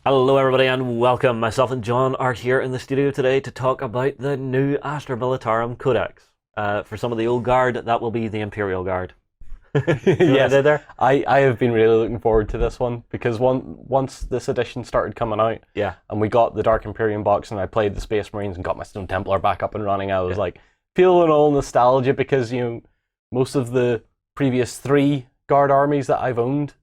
Hello everybody and welcome. Myself and John are here in the studio today to talk about the new Astra Militarum Codex. For some of the old guard, that will be the Imperial Guard. Yes, there? I have been really looking forward to this one because once this edition started coming out, Yeah. and we got the Dark Imperium box and I played the Space Marines and got my Stone Templar back up and running, I was like feeling all nostalgia because most of the previous three guard armies that I've owned,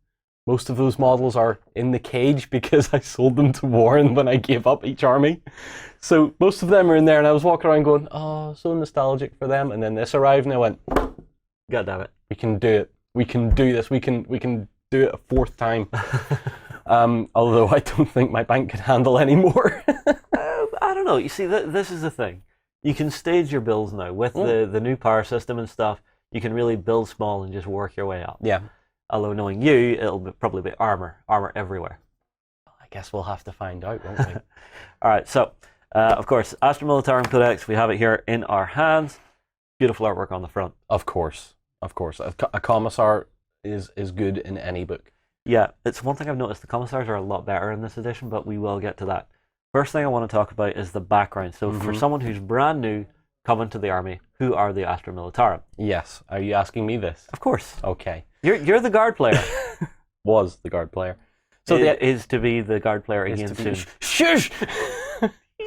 most of those models are in the cage because I sold them to Warren when I gave up each army. So most of them are in there, and I was walking around going, "Oh, so nostalgic for them." And then this arrived, and I went, God damn it. we can do it. We can do this. We can do it a fourth time. Although I don't think my bank could handle any more. I don't know. You see, this is the thing. You can stage your builds now with the new power system and stuff. You can really build small and just work your way up. Yeah. Although knowing you, probably be armor everywhere. I guess we'll have to find out, won't we? All right. So, of course, Astra Militarum Codex. We have it here in our hands. Beautiful artwork on the front. Of course. A commissar is good in any book. Yeah, it's one thing I've noticed. The commissars are a lot better in this edition, but we will get to that. First thing I want to talk about is the background. So for someone who's brand new coming to the army, who are the Astra Militarum? Yes. Are you asking me this? Of course. Okay. You're the guard player. Was the guard player. So it is to be the guard player again soon. Shush!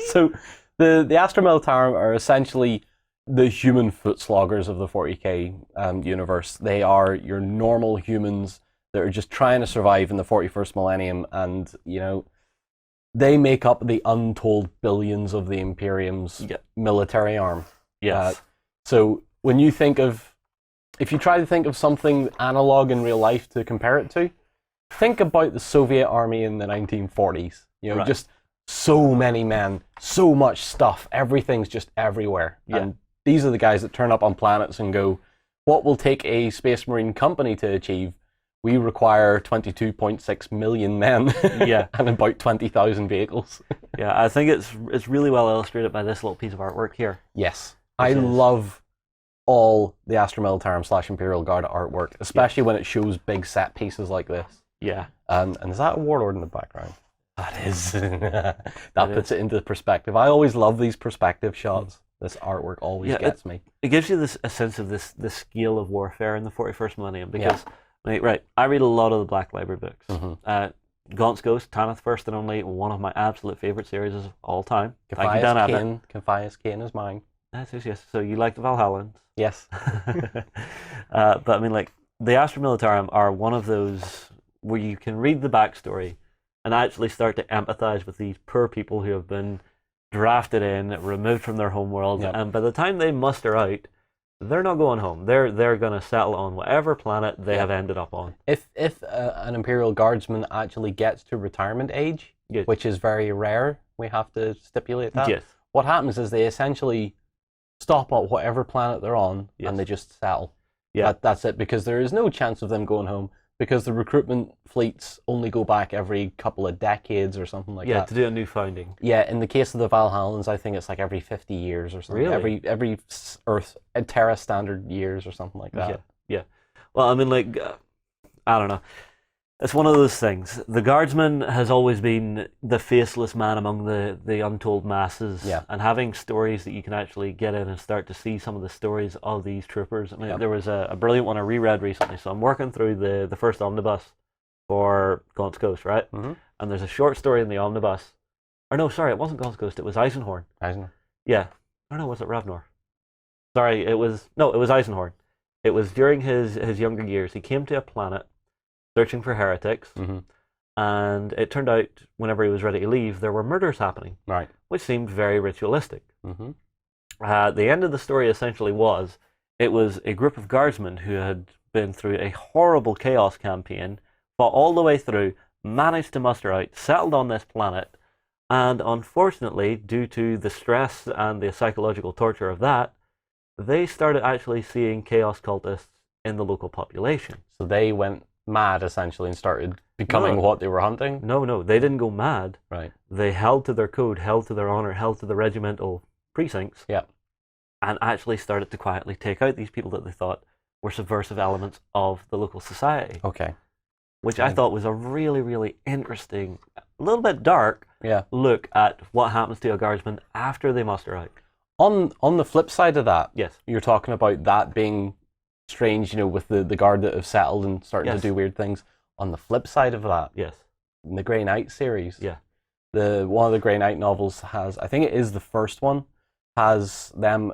So the Astra Militarum are essentially the human foot sloggers of the 40k universe. They are your normal humans that are just trying to survive in the 41st millennium, and they make up the untold billions of the Imperium's military arm. Yes. So when you if you try to think of something analog in real life to compare it to, think about the Soviet army in the 1940s. Right. Just so many men, so much stuff, everything's just everywhere. Yeah. And these are the guys that turn up on planets and go, what will take a Space Marine company to achieve? We require 22.6 million men and about 20,000 vehicles. Yeah, I think it's really well illustrated by this little piece of artwork here. Yes. I love all the Astra Militarum / Imperial Guard artwork, especially when it shows big set pieces like this. Yeah. And is that a Warlord in the background? That is. That puts it into perspective. I always love these perspective shots. This artwork always gets me. It gives you a sense of the scale of warfare in the 41st millennium because, I read a lot of the Black Library books. Gaunt's Ghost, Tanith First and Only, one of my absolute favorite series of all time. Confias Kane is mine. Yes. So you like the Valhallans? Yes. But I mean, the Astra Militarum are one of those where you can read the backstory and actually start to empathize with these poor people who have been drafted in, removed from their homeworld, and by the time they muster out, they're not going home. They're going to settle on whatever planet they have ended up on. If an Imperial Guardsman actually gets to retirement age, which is very rare, we have to stipulate that. Yes. What happens is they essentially stop at whatever planet they're on, and they just settle. Yeah, that's it, because there is no chance of them going home, because the recruitment fleets only go back every couple of decades or something like that. Yeah, to do a new founding. Yeah, in the case of the Valhallans, I think it's like every 50 years or something. Really? Every Earth, Terra standard years or something like that. Yeah. Well, I mean, I don't know. It's one of those things. The Guardsman has always been the faceless man among the untold masses. Yeah. And having stories that you can actually get in and start to see some of the stories of these troopers. I mean, there was a brilliant one I reread recently. So I'm working through the first omnibus for Gaunt's Ghost, right? And there's a short story in the omnibus. Or no, sorry, it wasn't Gaunt's Ghost. It was Eisenhorn. Yeah. I don't know, was it Ravnor? Sorry, it was Eisenhorn. It was during his younger years. He came to a planet searching for heretics, and it turned out whenever he was ready to leave, there were murders happening, which seemed very ritualistic. The end of the story essentially was, it was a group of guardsmen who had been through a horrible chaos campaign, fought all the way through, managed to muster out, settled on this planet, and unfortunately, due to the stress and the psychological torture of that, they started actually seeing chaos cultists in the local population. So they went mad essentially and started becoming what they were hunting? No, they didn't go mad. Right. They held to their code, held to their honor, held to the regimental precincts. Yeah. And actually started to quietly take out these people that they thought were subversive elements of the local society. Okay. which I thought was a really, really interesting, a little bit dark look at what happens to a guardsman after they muster out. On the flip side of that, yes, you're talking about that being strange, with the guard that have settled and starting to do weird things. On the flip side of that, in the Grey Knight series, one of the Grey Knight novels has, I think it is the first one, has them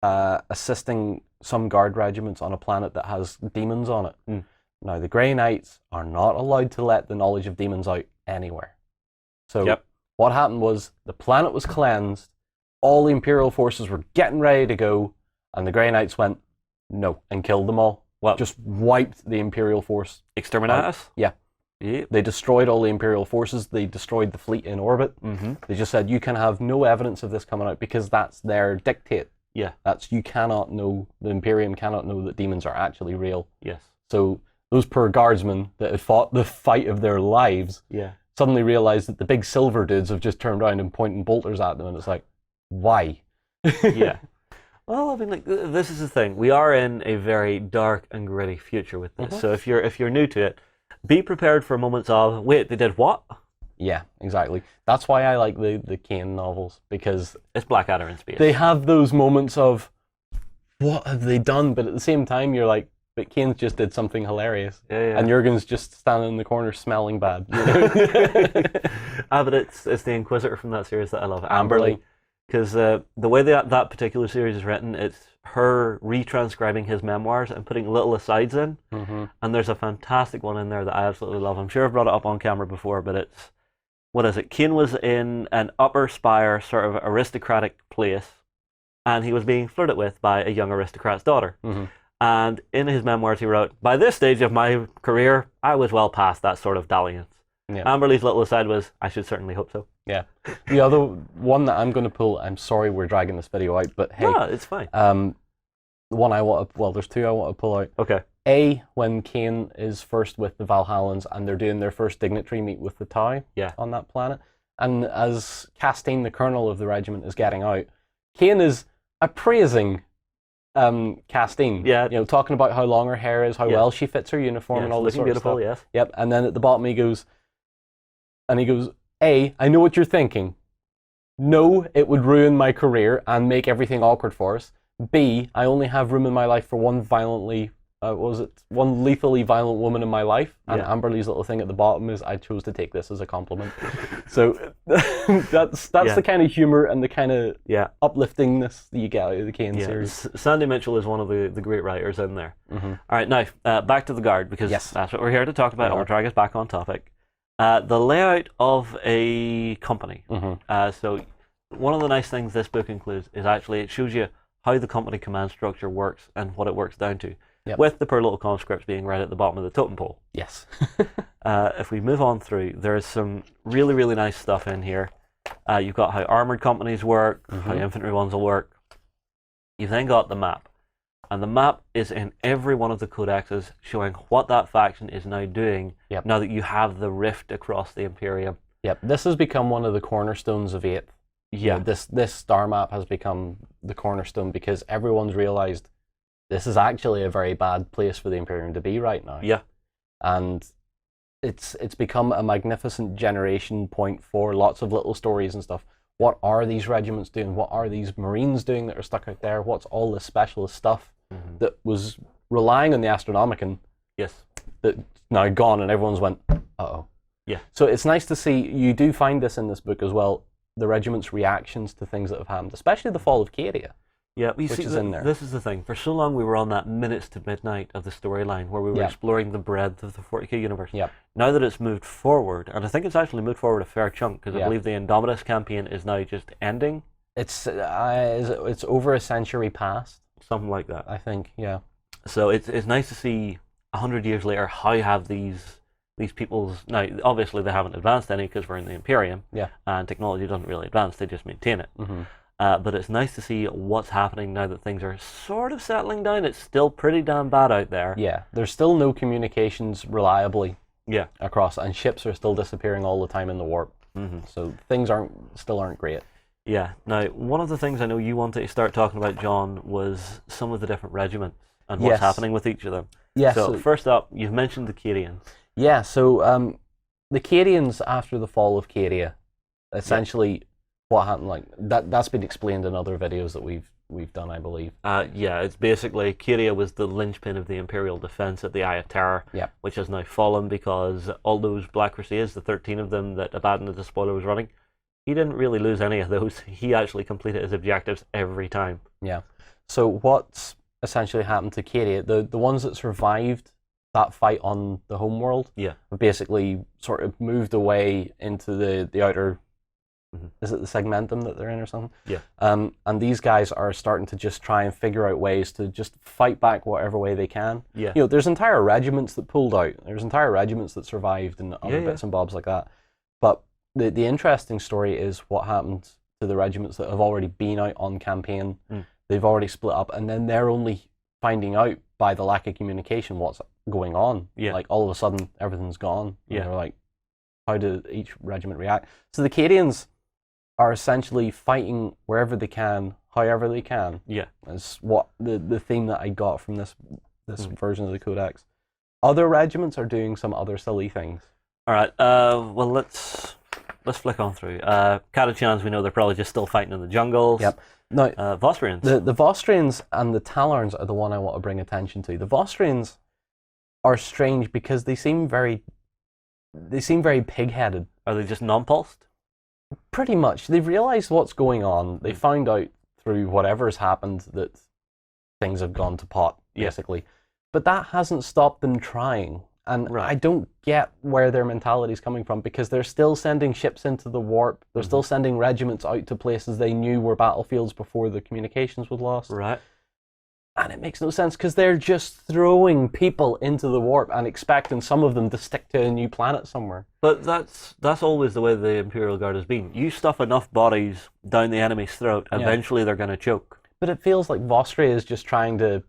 assisting some guard regiments on a planet that has demons on it. Now, the Grey Knights are not allowed to let the knowledge of demons out anywhere. So what happened was the planet was cleansed, all the Imperial forces were getting ready to go, and the Grey Knights went, no, and killed them all. Well, just wiped the Imperial force. Exterminatus? Yeah. They destroyed all the Imperial forces. They destroyed the fleet in orbit. They just said, you can have no evidence of this coming out because that's their dictate. Yeah. You cannot know, the Imperium cannot know that demons are actually real. Yes. So those poor guardsmen that had fought the fight of their lives suddenly realized that the big silver dudes have just turned around and pointing bolters at them, and it's like, why? Yeah. Well, I mean, like, this is the thing. We are in a very dark and gritty future with this. So if you're new to it, be prepared for moments of, wait, they did what? Yeah, exactly. That's why I like the Kane novels, because it's Blackadder in space. They have those moments of, what have they done? But at the same time, you're like, but Kane's just did something hilarious. And Jurgen's just standing in the corner smelling bad. But it's the Inquisitor from that series that I love, Amberly. Because the way that particular series is written, it's her retranscribing his memoirs and putting little asides in. And there's a fantastic one in there that I absolutely love. I'm sure I've brought it up on camera before, but it's, what is it? Kane was in an upper spire sort of aristocratic place, and he was being flirted with by a young aristocrat's daughter. And in his memoirs he wrote, by this stage of my career, I was well past that sort of dalliance. Amberly's little aside was, I should certainly hope so. Yeah. The other one that I'm going to pull, I'm sorry we're dragging this video out, but hey. No, it's fine. The one I want to, well, there's two I want to pull out. Okay. When Kane is first with the Valhallans and they're doing their first dignitary meet with the Tau on that planet. And as Castine, the colonel of the regiment, is getting out, Kane is appraising Castine. Talking about how long her hair is, how well she fits her uniform and all this sort of stuff. Yep. And then at the bottom he goes, A, I know what you're thinking. No, it would ruin my career and make everything awkward for us. B, I only have room in my life for one lethally violent woman in my life. And Amberly's little thing at the bottom is, I chose to take this as a compliment. So that's the kind of humor and the kind of upliftingness that you get out of the Kane series. Sandy Mitchell is one of the great writers in there. All right, now back to the Guard, because that's what we're here to talk about. I'll drag us back on topic. The layout of a company. So one of the nice things this book includes is actually it shows you how the company command structure works and what it works down to, with the poor little conscripts being right at the bottom of the totem pole. Yes. If we move on through, there's some really, really nice stuff in here. You've got how armoured companies work, how infantry ones will work. You've then got the map. And the map is in every one of the codexes, showing what that faction is now doing now that you have the rift across the Imperium. This has become one of the cornerstones of 8th. This star map has become the cornerstone because everyone's realized this is actually a very bad place for the Imperium to be right now. And it's become a magnificent generation point for lots of little stories and stuff. What are these regiments doing? What are these Marines doing that are stuck out there? What's all this specialist stuff that was relying on the Astronomicon that's now gone, and everyone's went, uh-oh. So it's nice to see, you do find this in this book as well, the regiment's reactions to things that have happened, especially the fall of Cadia. Which is in there. This is the thing. For so long we were on that minutes to midnight of the storyline where we were exploring the breadth of the 40k universe. Now that it's moved forward, and I think it's actually moved forward a fair chunk, because I believe the Indomitus campaign is now just ending. It's over a century past. Something like that. I think, So it's nice to see 100 years later how you have these people's, now obviously they haven't advanced any because we're in the Imperium, and technology doesn't really advance, they just maintain it. But it's nice to see what's happening now that things are sort of settling down. It's still pretty damn bad out there. There's still no communications reliably across, and ships are still disappearing all the time in the warp. So things still aren't great. Now, one of the things I know you wanted to start talking about, John, was some of the different regiments and what's happening with each of them. So first up, you've mentioned the Cadians. Yeah, so the Cadians, after the fall of Cadia, essentially what happened, like that's been explained in other videos that we've done, I believe. Yeah, it's basically Cadia was the linchpin of the Imperial defense at the Eye of Terror, which has now fallen because all those Black Crusades, the 13 of them that Abaddon the Despoiler was running, he didn't really lose any of those. He actually completed his objectives every time. Yeah. So what's essentially happened to Cadia, the ones that survived that fight on the homeworld, have basically sort of moved away into the outer, is it the segmentum that they're in or something? Yeah. And these guys are starting to just try and figure out ways to just fight back whatever way they can. Yeah. You know, there's entire regiments that pulled out. There's entire regiments that survived and other bits and bobs like that. But the interesting story is what happened to the regiments that have already been out on campaign. They've already split up, and then they're only finding out by the lack of communication what's going on. Like all of a sudden everything's gone. And they're like, how did each regiment react? So the Cadians are essentially fighting wherever they can, however they can. Yeah. That's what the theme that I got from this version of the Codex. Other regiments are doing some other silly things. All right. Well, let's flick on through. Catachans, we know they're probably just still fighting in the jungles. Yep. Now, Vostrians. The Vostrians and the Tallarns are the one I want to bring attention to. The Vostrians are strange because they seem very pig-headed. Are they just non-pulsed? Pretty much. They've realized what's going on. They found out through whatever's happened that things have gone to pot, basically. But that hasn't stopped them trying. And I don't get where their mentality is coming from, because they're still sending ships into the warp. They're still sending regiments out to places they knew were battlefields before the communications was lost. Right. And it makes no sense, because they're just throwing people into the warp and expecting some of them to stick to a new planet somewhere. But that's always the way the Imperial Guard has been. You stuff enough bodies down the enemy's throat, eventually they're going to choke. But it feels like Vostria is just trying to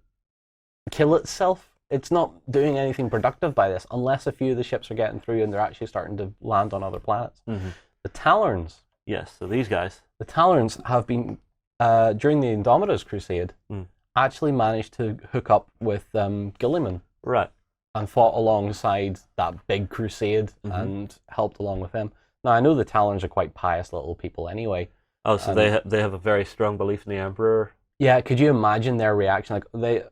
kill itself. It's not doing anything productive by this, unless a few of the ships are getting through and they're actually starting to land on other planets. The Tallarns. Yes, so these guys. The Tallarns have been, during the Indomitus Crusade, actually managed to hook up with Leman. Right. And fought alongside that big crusade and helped along with them. Now, I know the Tallarns are quite pious little people anyway. Oh, so they have a very strong belief in the Emperor? Yeah, could you imagine their reaction? Like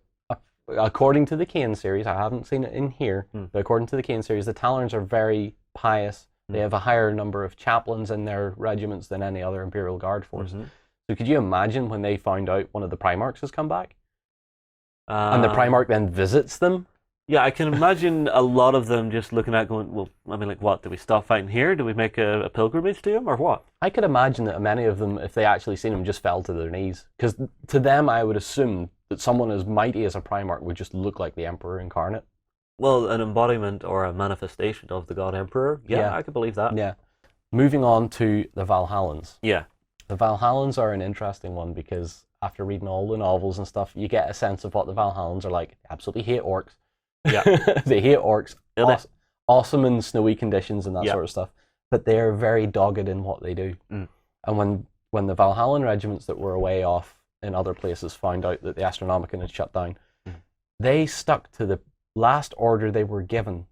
according to the Kane series, I haven't seen it in here, but according to the Kane series, the Tallarns are very pious. They have a higher number of chaplains in their regiments than any other Imperial Guard force. So could you imagine when they found out one of the Primarchs has come back? And the Primarch then visits them? Yeah, I can imagine a lot of them just looking at going, well, I mean, like, what? Do we stop fighting here? Do we make a pilgrimage to him, or what? I could imagine that many of them, if they actually seen him, just fell to their knees. Because to them, I would assume that someone as mighty as a Primarch would just look like the Emperor incarnate. Well, an embodiment or a manifestation of the God Emperor. Yeah, I could believe that. Yeah. Moving on to the Valhallans. Yeah. The Valhallans are an interesting one, because after reading all the novels and stuff, you get a sense of what the Valhallans are like. They absolutely hate orcs. Yeah. They hate orcs. Awesome in snowy conditions and that sort of stuff. But they're very dogged in what they do. And when the Valhallan regiments that were away off in other places found out that the Astronomicon had shut down, they stuck to the last order they were given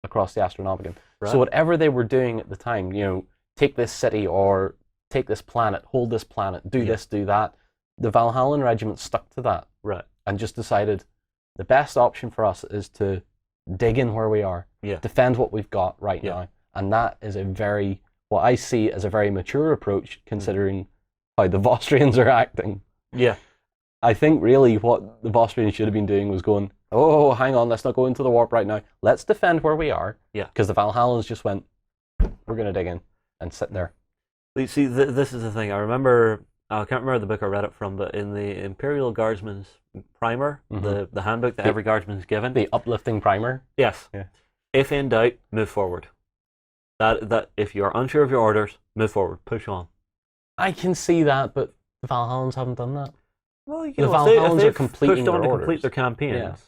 across the Astronomicon. Right. So whatever they were doing at the time, you know, take this city or take this planet, hold this planet, do this, do that. The Valhallan regiment stuck to that. Right. And just decided the best option for us is to dig in where we are, defend what we've got right now. And that is what I see as a very mature approach, considering how the Vostrians are acting. Yeah. I think really what the Vostrians should have been doing was going, oh, hang on, let's not go into the warp right now. Let's defend where we are. Yeah. Because the Valhallans just went, we're going to dig in and sit there. You see, this is the thing. I remember, I can't remember the book I read it from, but in the Imperial Guardsman's primer, the handbook that every guardsman's given. The uplifting primer? Yes. Yeah. If in doubt, move forward. That if you're unsure of your orders, move forward, push on. I can see that, but the Valhallans haven't done that. Well, you the know, Valhallans are completing pushed on their to orders. Complete their campaigns,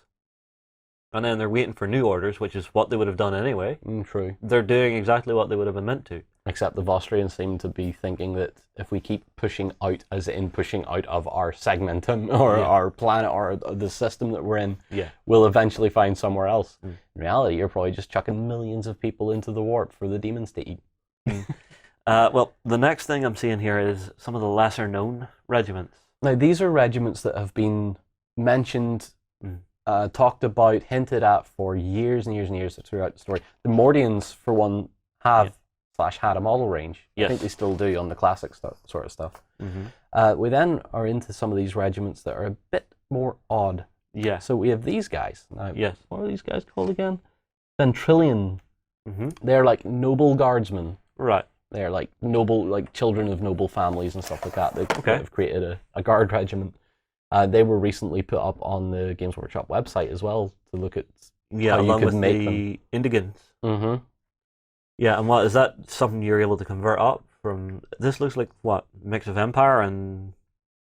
and then they're waiting for new orders, which is what they would have done anyway. True. They're doing exactly what they would have been meant to. Except the Vostrians seem to be thinking that if we keep pushing out, as in pushing out of our segmentum or our planet or the system that we're in, we'll eventually find somewhere else. In reality, you're probably just chucking millions of people into the warp for the demons to eat. Well, the next thing I'm seeing here is some of the lesser known regiments. Now, these are regiments that have been mentioned, talked about, hinted at for years and years and years throughout the story. The Mordians, for one, have had a model range. I think they still do on the classic sort of stuff. We then are into some of these regiments that are a bit more odd. Yeah. So we have these guys. Now, what are these guys called again? Ventrilian. They're like noble guardsmen. Right. They're like noble, like children of noble families and stuff like that. They have created a guard regiment. They were recently put up on the Games Workshop website as well to look at how you could make them. Indigents. Yeah, and what is that? Something you're able to convert up from? This looks like what, mix of Empire and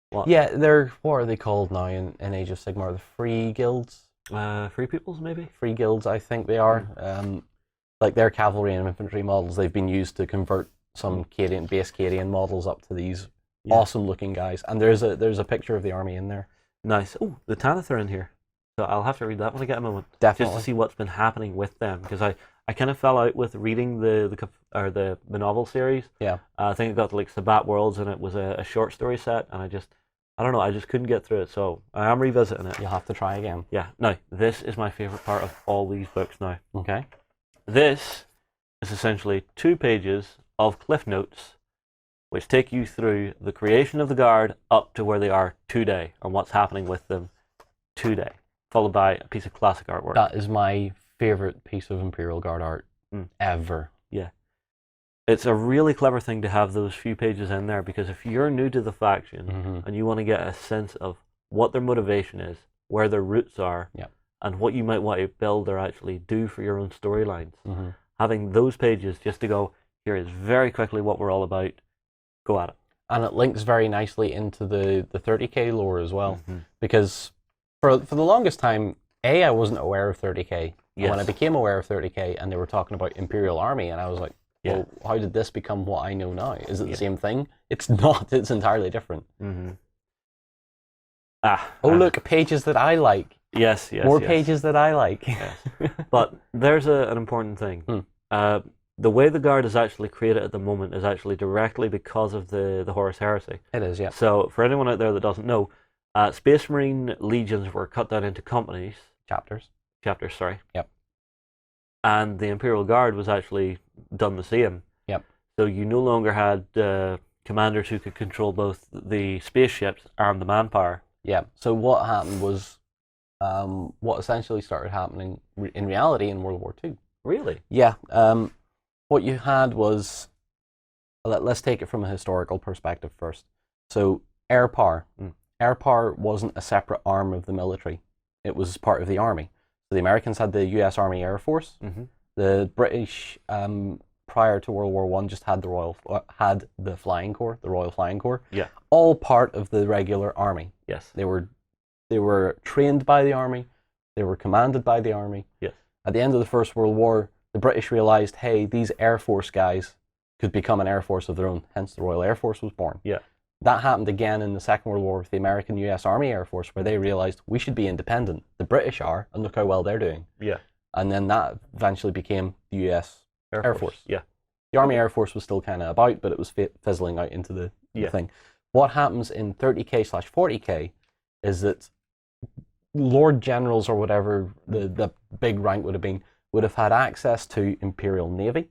what? Yeah, what are they called now in Age of Sigmar? The Free Guilds. Free Peoples, maybe. Free Guilds, I think they are. Like their cavalry and infantry models, they've been used to convert some base Cadian models up to these awesome looking guys. And there's a picture of the army in there. Nice. Oh, the Tanith are in here. So I'll have to read that when I get a moment. Definitely. Just to see what's been happening with them, because I kind of fell out with reading the novel series. Yeah. I think it got to like Sabbat Worlds, and it was a short story set, and I don't know, I just couldn't get through it. So I am revisiting it. You'll have to try again. Yeah. Now, this is my favorite part of all these books now. Okay. This is essentially 2 pages of cliff notes, which take you through the creation of the Guard up to where they are today and what's happening with them today, followed by a piece of classic artwork. That is my favorite piece of Imperial Guard art ever. Yeah. It's a really clever thing to have those few pages in there, because if you're new to the faction and you want to get a sense of what their motivation is, where their roots are, and what you might want to build or actually do for your own storylines, having those pages just to go, here is very quickly what we're all about, go at it. And it links very nicely into the 30k lore as well, because for the longest time, I wasn't aware of 30k. And when I became aware of 30k and they were talking about Imperial Army, and I was like, well, how did this become what I know now? Is it the same thing? It's not. It's entirely different. Look, pages that I like. Yes. More pages that I like. Yes. But there's an important thing. The way the Guard is actually created at the moment is actually directly because of the Horus Heresy. It is, yeah. So for anyone out there that doesn't know, Space Marine legions were cut down into companies. Chapters, sorry. Yep. And the Imperial Guard was actually done the same. Yep. So you no longer had commanders who could control both the spaceships and the manpower. Yeah. So what happened was, what essentially started happening in reality in World War II. Really? Yeah. What you had was, let's take it from a historical perspective first. So air power. Air power wasn't a separate arm of the military. It was part of the army. So the Americans had the U.S. Army Air Force. The British, prior to World War I, just had the Flying Corps, the Royal Flying Corps. Yeah. All part of the regular army. Yes. They were trained by the army. They were commanded by the army. Yes. At the end of the First World War, the British realized, hey, these Air Force guys could become an Air Force of their own. Hence, the Royal Air Force was born. Yeah. That happened again in the Second World War with the American U.S. Army Air Force, where they realized we should be independent. The British are, and look how well they're doing. Yeah. And then that eventually became the U.S. Air Force. Yeah. The Army Air Force was still kind of about, but it was fizzling out into the thing. What happens in 30k/40k is that Lord Generals or whatever the big rank would have had access to Imperial Navy.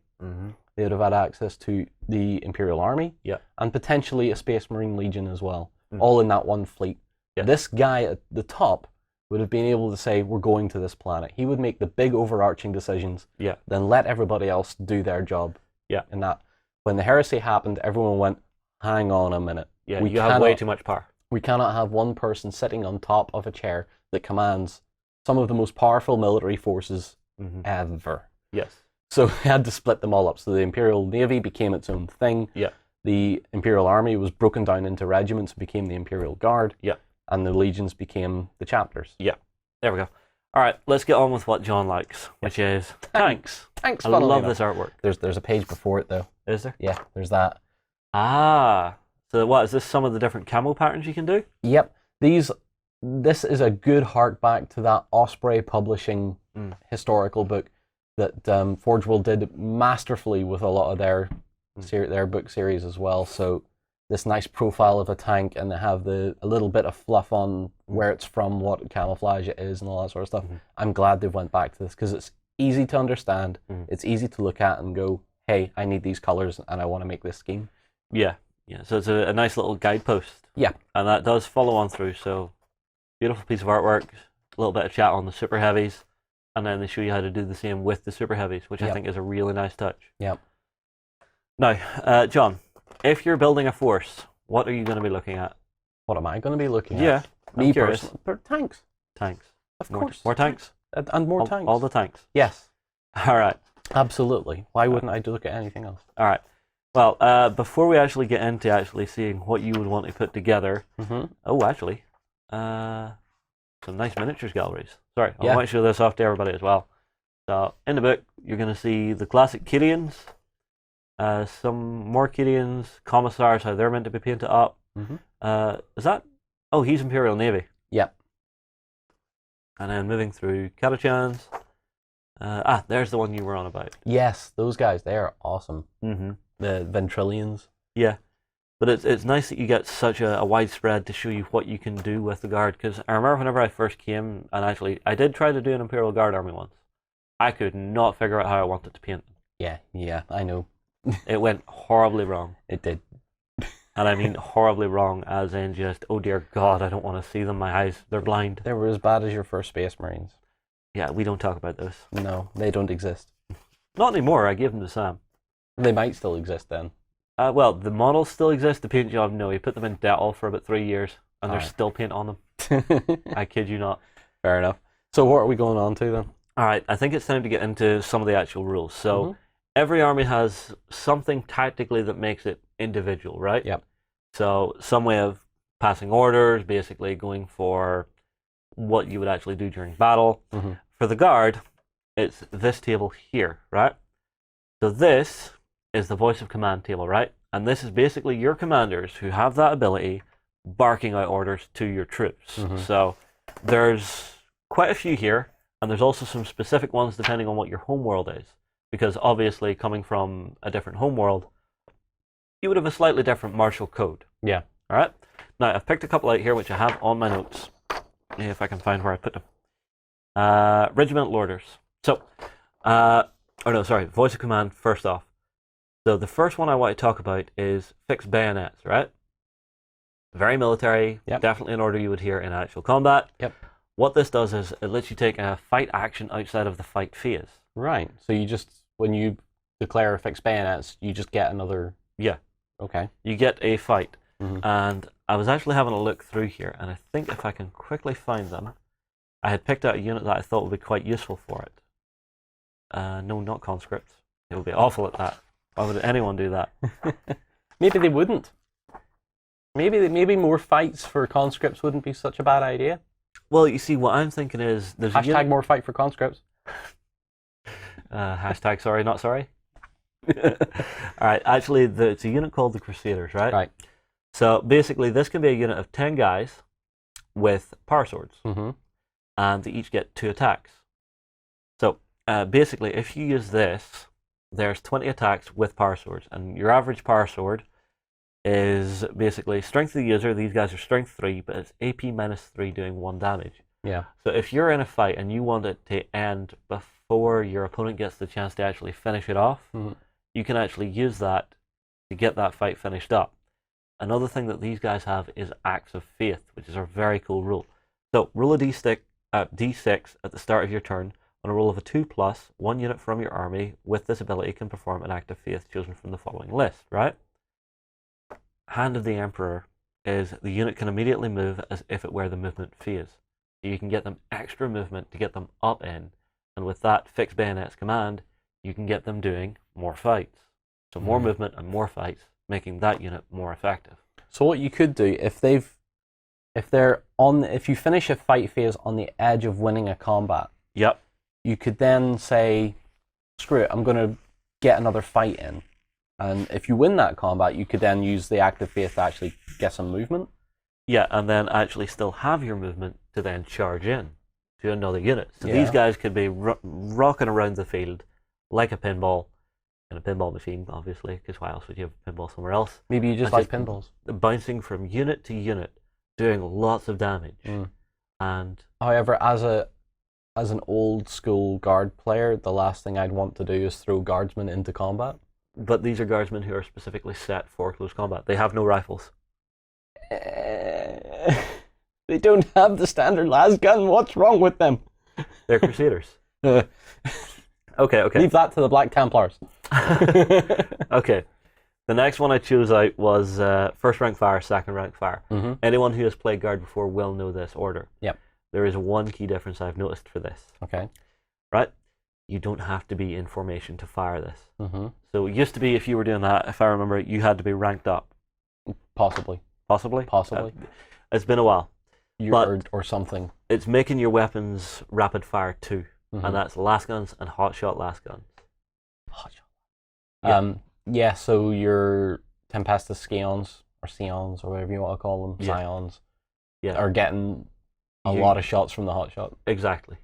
They would have had access to the Imperial Army, and potentially a Space Marine Legion as well, all in that one fleet. Yeah. This guy at the top would have been able to say, we're going to this planet. He would make the big overarching decisions, then let everybody else do their job. Yeah. And that, when the heresy happened, everyone went, hang on a minute. Yeah, you have way too much power. We cannot have one person sitting on top of a chair that commands some of the most powerful military forces ever. Yes. So they had to split them all up. So the Imperial Navy became its own thing. Yeah. The Imperial Army was broken down into regiments and became the Imperial Guard. Yeah. And the legions became the chapters. Yeah. There we go. All right, let's get on with what John likes, which is tanks. Tanks. I love this artwork. There's a page before it though. Is there? Yeah, there's that. Ah, so what is this? Some of the different camo patterns you can do? Yep. This is a good hark back to that Osprey Publishing historical book that Forge World did masterfully with a lot of their book series as well. So this nice profile of a tank, and they have a little bit of fluff on where it's from, what camouflage it is, and all that sort of stuff. I'm glad they've went back to this because it's easy to understand. It's easy to look at and go, hey, I need these colors and I want to make this scheme. Yeah. So it's a nice little guidepost. Yeah. And that does follow on through. So beautiful piece of artwork, a little bit of chat on the super heavies, and then they show you how to do the same with the super heavies, which I think is a really nice touch. Yep. Now, John, if you're building a force, what are you going to be looking at? What am I going to be looking at? Yeah, me personally. Tanks. Tanks. Of course. More tanks? And more tanks. All the tanks? Yes. All right. Absolutely. Why wouldn't I look at anything else? All right. Well, before we actually get into actually seeing what you would want to put together, actually, some nice miniatures galleries. Sorry, I want to show this off to everybody as well. So, in the book, you're going to see the classic Cadians, some more Cadians, commissars, how they're meant to be painted up. Is that? Oh, he's Imperial Navy. Yep. And then moving through Catachans. There's the one you were on about. Yes, those guys, they are awesome. The Ventrillians. Yeah. But it's nice that you get such a widespread to show you what you can do with the Guard, because I remember whenever I first came, and actually I did try to do an Imperial Guard army once, I could not figure out how I wanted to paint them. Yeah, I know. It went horribly wrong. It did. And I mean horribly wrong, as in just, oh dear God, I don't want to see them, my eyes, they're blind. They were as bad as your first Space Marines. Yeah, we don't talk about those. No, they don't exist. Not anymore, I gave them to Sam. They might still exist then. Well, the models still exist, the paint job, no. He put them in Dettol for about 3 years, and there's still paint on them. I kid you not. Fair enough. So what are we going on to then? Alright, I think it's time to get into some of the actual rules. So, every army has something tactically that makes it individual, right? Yep. So, some way of passing orders, basically going for what you would actually do during battle. For the Guard, it's this table here, right? So this is the voice of command table, right? And this is basically your commanders who have that ability barking out orders to your troops. So there's quite a few here, and there's also some specific ones depending on what your home world is. Because obviously, coming from a different home world, you would have a slightly different martial code. Yeah. All right? Now, I've picked a couple out here which I have on my notes, if I can find where I put them. Regimental orders. So, voice of command first off. So the first one I want to talk about is fixed bayonets, right? Very military, definitely an order you would hear in actual combat. What this does is it lets you take a fight action outside of the fight phase. Right. So you just, when you declare fixed bayonets, you just get another... Yeah. Okay. You get a fight. And I was actually having a look through here, and I think if I can quickly find them, I had picked out a unit that I thought would be quite useful for it. No, not conscripts. It would be awful at that. Why would anyone do that? Maybe they wouldn't. Maybe more fights for conscripts wouldn't be such a bad idea. Well, you see, what I'm thinking is... there's hashtag more fight for conscripts. Hashtag sorry, not sorry. Alright, actually, it's a unit called the Crusaders, right? Right. So, basically, this can be a unit of 10 guys with power swords. And they each get 2 attacks. So, basically, if you use this, there's 20 attacks with power swords, and your average power sword is basically strength of the user. These guys are strength 3, but it's AP -3 doing 1 damage. Yeah. So if you're in a fight and you want it to end before your opponent gets the chance to actually finish it off, you can actually use that to get that fight finished up. Another thing that these guys have is Acts of Faith, which is a very cool rule. So roll a D6 at the start of your turn. On a roll of a 2+, 1 unit from your army with this ability can perform an act of faith chosen from the following list, right? Hand of the Emperor is the unit can immediately move as if it were the movement phase. So you can get them extra movement to get them up in, and with that fixed bayonets command, you can get them doing more fights. So more movement and more fights, making that unit more effective. So what you could do, if you finish a fight phase on the edge of winning a combat, Yep. you could then say, screw it, I'm going to get another fight in. And if you win that combat, you could then use the active faith to actually get some movement. Yeah, and then actually still have your movement to then charge in to another unit. So these guys could be rocking around the field like a pinball, in a pinball machine, obviously, because why else would you have a pinball somewhere else? Maybe you just like pinballs. Bouncing from unit to unit, doing lots of damage. And however, as an old school guard player, the last thing I'd want to do is throw guardsmen into combat. But these are guardsmen who are specifically set for close combat. They have no rifles. They don't have the standard lasgun. What's wrong with them? They're Crusaders. Okay. Leave that to the Black Templars. Okay. The next one I chose out was first rank fire, second rank fire. Anyone who has played guard before will know this order. Yep. There is one key difference I've noticed for this. Okay. Right? You don't have to be in formation to fire this. So it used to be, if you were doing that, if I remember, you had to be ranked up. Possibly. It's been a while. Or something. It's making your weapons rapid fire too. And that's lasguns and hotshot lasguns. Yeah, so your Tempestus Scions, or Scions, or whatever you want to call them, Scions, are getting a lot of shots from the hotshot. Exactly.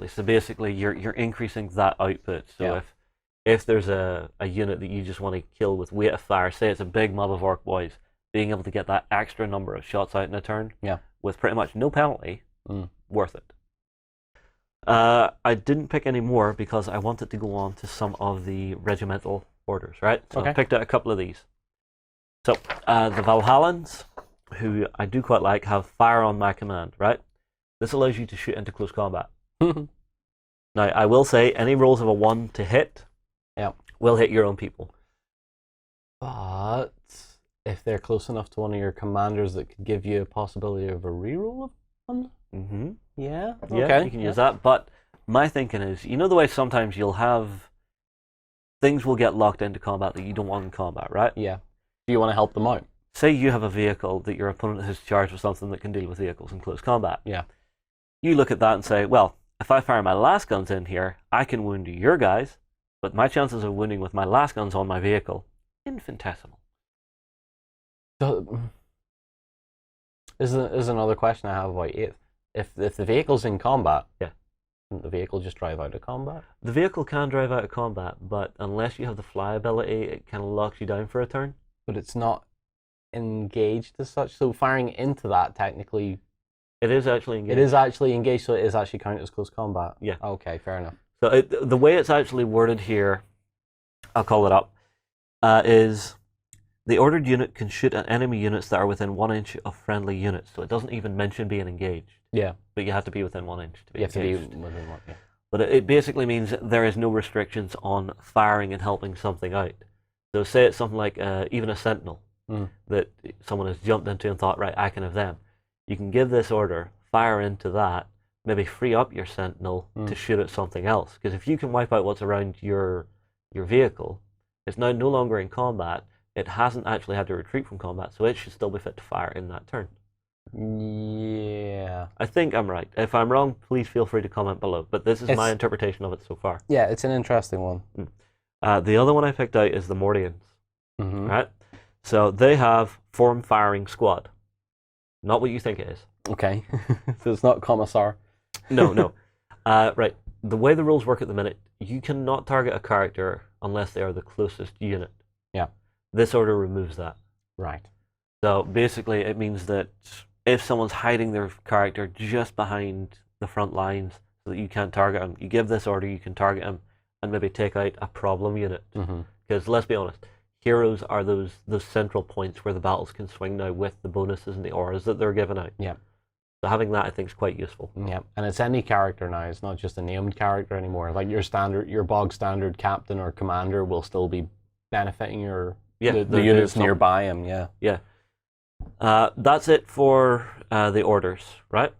So basically, you're increasing that output. So if there's a unit that you just want to kill with weight of fire, say it's a big mob of orc boys, being able to get that extra number of shots out in a turn, with pretty much no penalty, worth it. I didn't pick any more because I wanted to go on to some of the regimental orders, right? So I picked out a couple of these. So the Valhallans, who I do quite like, have fire on my command, right? This allows you to shoot into close combat. Now, I will say any rolls of a 1 to hit will hit your own people. But if they're close enough to one of your commanders that could give you a possibility of a reroll of 1? Yeah, you can use that. But my thinking is, you know the way sometimes you'll have things will get locked into combat that you don't want in combat, right? Yeah. Do you want to help them out? Say you have a vehicle that your opponent has charged with something that can deal with vehicles in close combat. Yeah. You look at that and say, well, if I fire my lasguns in here, I can wound your guys, but my chances of wounding with my lasguns on my vehicle, infinitesimal. Is another question I have about it. If the vehicle's in combat, doesn't the vehicle just drive out of combat? The vehicle can drive out of combat, but unless you have the fly ability, it kind of locks you down for a turn. But it's not engaged as such, so firing into that technically... It is actually engaged. It is actually engaged, so it is actually counted as close combat. Yeah. Okay, fair enough. So the way it's actually worded here, I'll call it up, is the ordered unit can shoot at enemy units that are within 1 inch of friendly units. So it doesn't even mention being engaged. Yeah. But you have to be within 1 inch to be engaged. You have to be within 1, yeah. But it basically means there is no restrictions on firing and helping something out. So say it's something like even a sentinel that someone has jumped into and thought, right, I can have them. You can give this order, fire into that, maybe free up your sentinel to shoot at something else. Because if you can wipe out what's around your vehicle, it's now no longer in combat. It hasn't actually had to retreat from combat, so it should still be fit to fire in that turn. Yeah. I think I'm right. If I'm wrong, please feel free to comment below. But this is my interpretation of it so far. Yeah, it's an interesting one. The other one I picked out is the Mordians. Right? So they have form firing squad. Not what you think it is. Okay. So it's not Commissar. No. Right. The way the rules work at the minute, you cannot target a character unless they are the closest unit. Yeah. This order removes that. Right. So basically it means that if someone's hiding their character just behind the front lines so that you can't target them, you give this order, you can target them and maybe take out a problem unit. Because let's be honest, heroes are those central points where the battles can swing now with the bonuses and the auras that they're given out. Yeah. So having that I think is quite useful. Yeah, and it's any character now. It's not just a named character anymore. Like your bog standard captain or commander will still be benefiting the units nearby him. Yeah. That's it for the orders, right?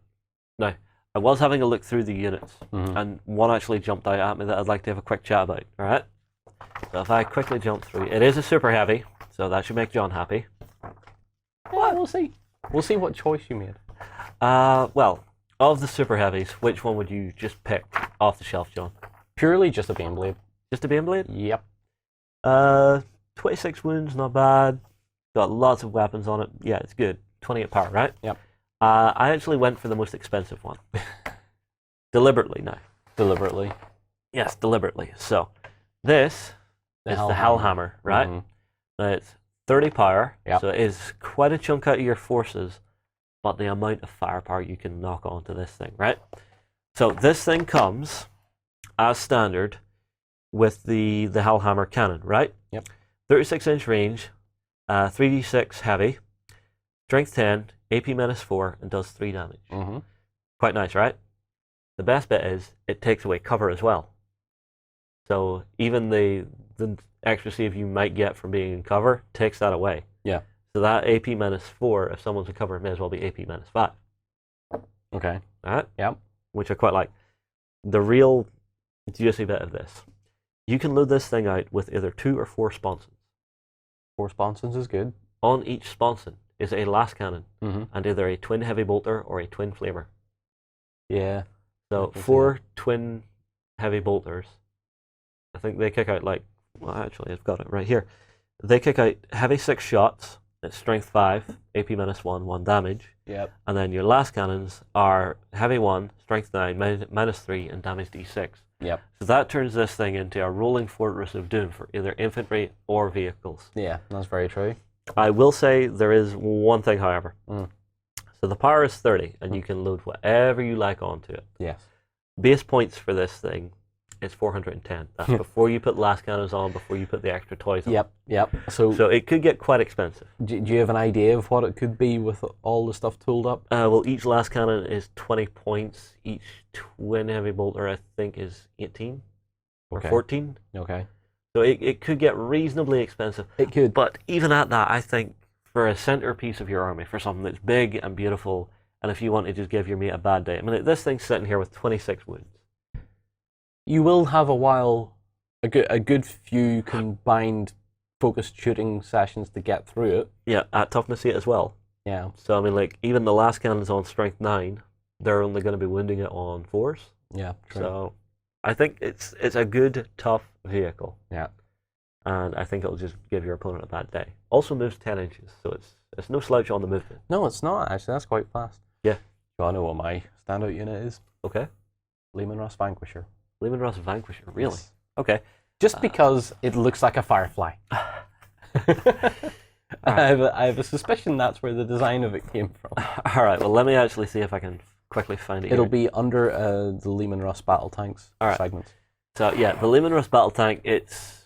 Now, I was having a look through the units, and one actually jumped out at me that I'd like to have a quick chat about, all right? So if I quickly jump through, it is a super heavy, so that should make John happy. Well, we'll see. We'll see what choice you made. Well, of the super heavies, which one would you just pick off the shelf, John? Purely just a Baneblade. Just a Baneblade? Yep. 26 wounds, not bad. Got lots of weapons on it. Yeah, it's good. 28 power, right? Yep. I actually went for the most expensive one. Deliberately now. Deliberately. Yes, deliberately. So, this is the Hellhammer, right? Mm-hmm. Now, it's 30 power, Yep. so it is quite a chunk out of your forces, but the amount of firepower you can knock onto this thing, right? So, this thing comes as standard with the Hellhammer cannon, right? Yep. 36-inch range, 3d6 heavy, strength 10, AP minus 4, and does 3 damage. Mm-hmm. Quite nice, right? The best bit is it takes away cover as well. So even the extra save you might get from being in cover takes that away. Yeah. So that AP minus 4, if someone's in cover, may as well be AP minus 5. Okay. Alright? Yep. Which I quite like. The real juicy bit of this. You can load this thing out with either 2 or 4 sponsons. 4 sponsons is good. On each sponson is a Lascannon, Mm-hmm. and either a twin heavy bolter or a twin flamer. Yeah. So 4 twin heavy bolters. I think they kick out well, actually I've got it right here. They kick out heavy 6 shots. It's strength 5, AP minus 1, 1 damage. Yep. And then your Lascannons are heavy 1, strength 9, minus 3, and damage d6. Yep. So that turns this thing into a rolling fortress of doom for either infantry or vehicles. Yeah, that's very true. I will say there is one thing, however. Mm. So the power is 30, and you can load whatever you like onto it. Yes. Base points for this thing is 410. That's before you put Lascannons on, before you put the extra toys on. Yep. So it could get quite expensive. do you have an idea of what it could be with all the stuff tooled up? Well, each Lascannon is 20 points. Each twin heavy bolter, I think, is 18 or 14. Okay. So it could get reasonably expensive. It could. But even at that, I think for a centerpiece of your army, for something that's big and beautiful, and if you want to just give your mate a bad day, I mean, this thing's sitting here with 26 wounds. You will have a good few combined focused shooting sessions to get through it. Yeah, at toughness 8 as well. Yeah. So, I mean, even the Lascannons on strength 9, they're only going to be wounding it on 4s. Yeah, true. So, I think it's a good, tough vehicle. Yeah. And I think it'll just give your opponent a bad day. Also moves 10 inches, so it's no slouch on the movement. No, it's not, actually. That's quite fast. Yeah. Do I know what my standout unit is? Okay. Leman Russ Vanquisher. Leman Russ Vanquisher, really? Yes. Okay. Just because it looks like a firefly. I have a suspicion that's where the design of it came from. All right, well, let me actually see if I can quickly find it. It'll here. be under the Leman Russ battle tanks segment. So, yeah, the Leman Russ battle tank, it's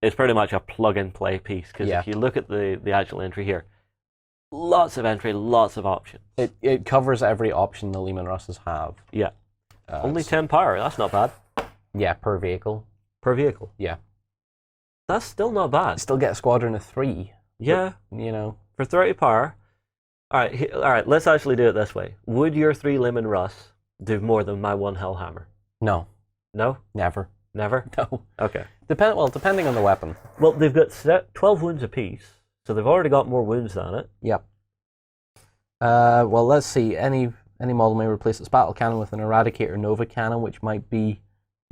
pretty much a plug-and-play piece, because if you look at the actual entry here, lots of entry, lots of options. It covers every option the Leman Russes have. Yeah. Only 10 power, that's not bad. Yeah, per vehicle. Per vehicle. Yeah. That's still not bad. Still get a squadron of 3. Yeah. But, you know. For 30 power. All right, let's actually do it this way. Would your 3 Leman Russ do more than my 1 Hellhammer? No. No? Never. Never? No. Okay. Depending on the weapon. Well, they've got 12 wounds apiece, so they've already got more wounds than it. Yep. Well, let's see. Any model may replace its battle cannon with an Eradicator Nova cannon, which might be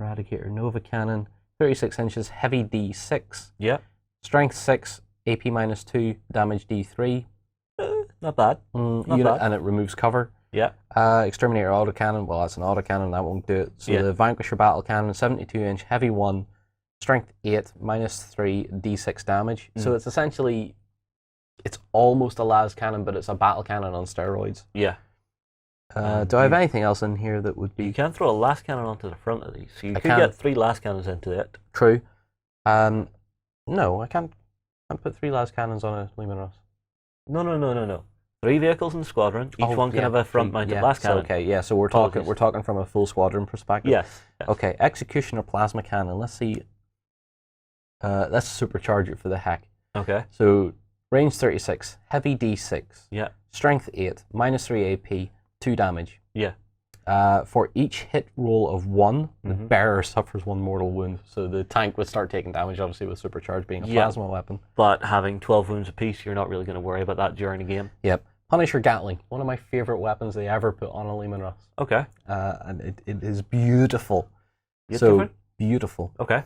Eradicator Nova cannon, 36 inches, heavy D6. Yeah. Strength 6, AP minus 2, damage D3. Not bad. Not bad. And it removes cover. Yeah. Exterminator autocannon, well, that's an autocannon, that won't do it. So Yeah. the Vanquisher battle cannon, 72-inch, heavy 1, strength 8, minus 3, D6 damage. So it's essentially, it's almost a las cannon, but it's a battle cannon on steroids. Yeah. Do I have anything else in here that would be... You can throw a Lascannon onto the front of these, so you could can. get 3 Lascannons into it. True. No, I can't put 3 las cannons on a Leman Russ. No. 3 vehicles in the squadron. Each one can have a front-mounted Lascannon. Okay, yeah. So we're talking from a full squadron perspective. Yes. Okay, Executioner plasma cannon. Let's see. Let's supercharge it for the heck. Okay. So range 36, heavy D6. Yeah. Strength 8, minus 3 AP, 2 damage. Yeah. For each hit roll of 1, the bearer suffers 1 mortal wound. So the tank would start taking damage, obviously, with supercharge being a plasma weapon. But having 12 wounds apiece, you're not really going to worry about that during the game. Yep. Punisher Gatling, one of my favorite weapons they ever put on a Leman Russ. Okay. And it is beautiful. Beautiful? Beautiful. Okay.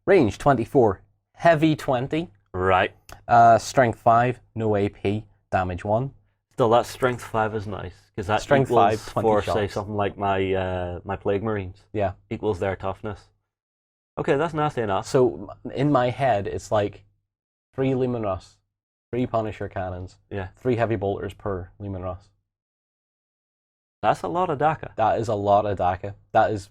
Range 24, Heavy 20. Right. Strength 5, no AP, damage 1. Still, that strength 5 is nice because that Strength equals 5, 20 for shots. say something like my Plague Marines. Yeah. Equals their toughness. Okay, that's nasty enough. So in my head, it's like 3 Leman Russ, 3 Punisher cannons, 3 heavy bolters per Leman Russ. That's a lot of DACA. That is a lot of DACA. That is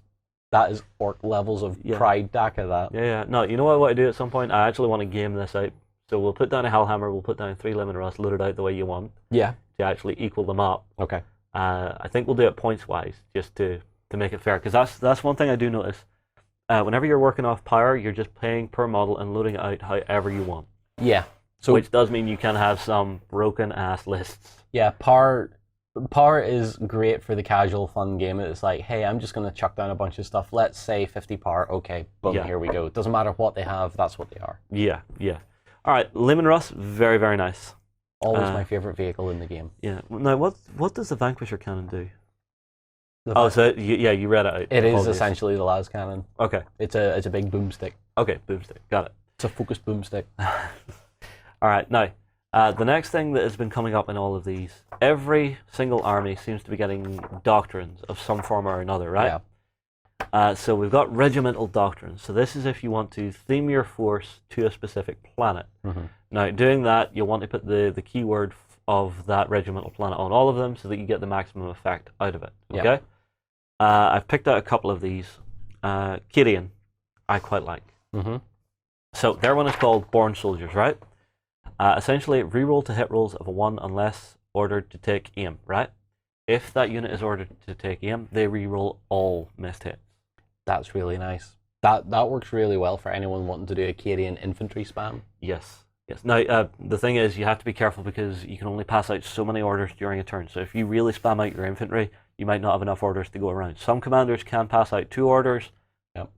orc levels of pride DACA. That. Yeah. No, you know what I want to do at some point? I actually want to game this out. So we'll put down a Hellhammer, we'll put down 3 Leman Russ, load it out the way you want. Yeah. To actually equal them up. Okay. I think we'll do it points wise, just to make it fair. Because that's one thing I do notice. Whenever you're working off power, you're just paying per model and loading it out however you want. Yeah. So which does mean you can have some broken ass lists. Yeah, power is great for the casual fun game. It's like, hey, I'm just going to chuck down a bunch of stuff. Let's say 50 power. Okay, boom, here we go. It doesn't matter what they have, that's what they are. Yeah. All right, Leman Russ, very, very nice. Always my favorite vehicle in the game. Yeah. Now, what does the Vanquisher cannon do? You read it out. It is essentially the Lascannon. Okay. It's a big boomstick. Okay, boomstick. Got it. It's a focused boomstick. All right, now, the next thing that has been coming up in all of these, every single army seems to be getting doctrines of some form or another, right? Yeah. So we've got regimental doctrines. So this is if you want to theme your force to a specific planet. Mm-hmm. Now, doing that, you'll want to put the keyword of that regimental planet on all of them so that you get the maximum effect out of it. Okay? Yeah. I've picked out a couple of these. Cadian, I quite like. Mm-hmm. So their one is called Born Soldiers, right? Essentially, reroll to hit rolls of a 1 unless ordered to take aim, right? If that unit is ordered to take aim, they reroll all missed hits. That's really nice. That works really well for anyone wanting to do a Cadian infantry spam. Yes. Now, the thing is, you have to be careful because you can only pass out so many orders during a turn. So if you really spam out your infantry, you might not have enough orders to go around. Some commanders can pass out 2 orders. Yep.